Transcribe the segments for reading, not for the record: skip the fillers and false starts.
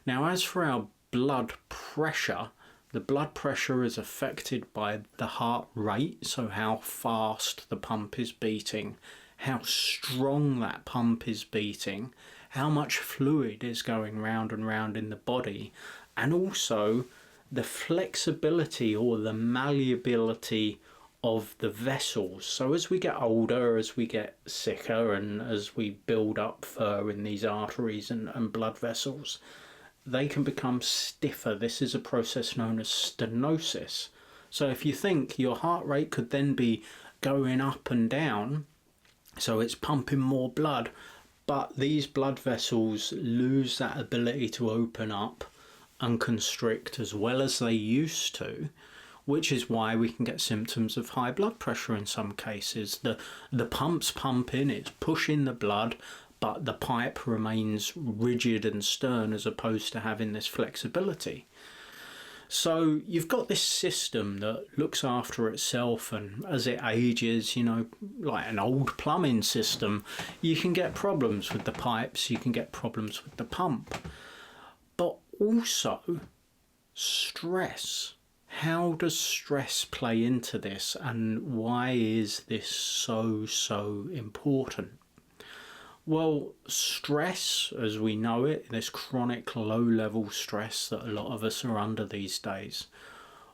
Now, as for our blood pressure, the blood pressure is affected by the heart rate, so how fast the pump is beating, how strong that pump is beating, how much fluid is going round and round in the body, and also the flexibility or the malleability of the vessels. So as we get older, as we get sicker, and as we build up fur in these arteries and blood vessels, they can become stiffer. This is a process known as stenosis. So if you think your heart rate could then be going up and down, so it's pumping more blood, but these blood vessels lose that ability to open up and constrict as well as they used to, which is why we can get symptoms of high blood pressure in some cases. The pump's pumping, it's pushing the blood, but the pipe remains rigid and stern as opposed to having this flexibility. So you've got this system that looks after itself, and as it ages, you know, like an old plumbing system, you can get problems with the pipes, you can get problems with the pump. But also stress. How does stress play into this, and why is this so important? Well, stress, as we know it, this chronic low-level stress that a lot of us are under these days,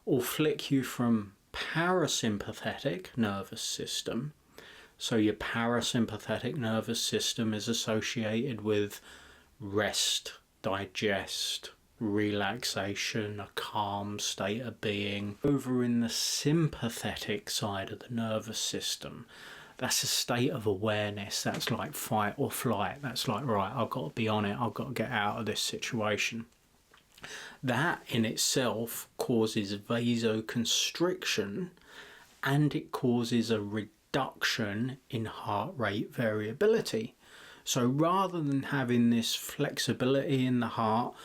will flick you from parasympathetic nervous system. So your parasympathetic nervous system is associated with rest, digest, relaxation, a calm state of being. Over in the sympathetic side of the nervous system, that's a state of awareness. That's like fight or flight. That's like, right, I've got to be on it. I've got to get out of this situation. That in itself causes vasoconstriction, and it causes a reduction in heart rate variability. So rather than having this flexibility in the heart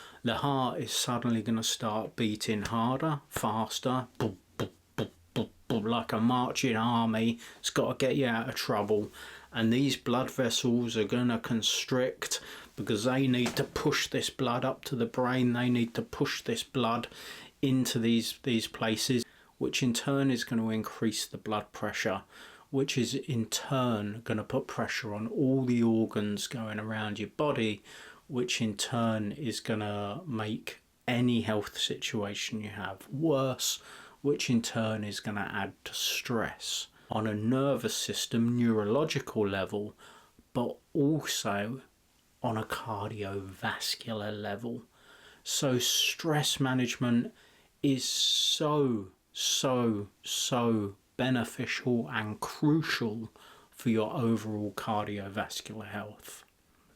is suddenly going to start beating harder, faster, boom, like a marching army. It's got to get you out of trouble, and these blood vessels are going to constrict because they need to push this blood up to the brain. They need to push this blood into these places, which in turn is going to increase the blood pressure, which is in turn going to put pressure on all the organs going around your body, which in turn is going to make any health situation you have worse, which in turn is going to add to stress on a nervous system, neurological level, but also on a cardiovascular level. So stress management is so beneficial and crucial for your overall cardiovascular health.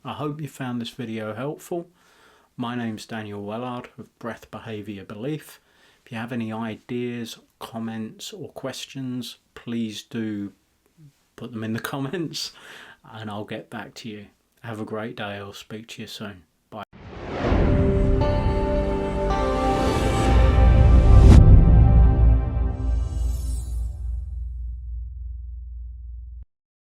I hope you found this video helpful. My name's Daniel Wellard of Breath Behaviour Belief. If you have any ideas, comments or questions, please do put them in the comments and I'll get back to you. Have a great day. I'll speak to you soon.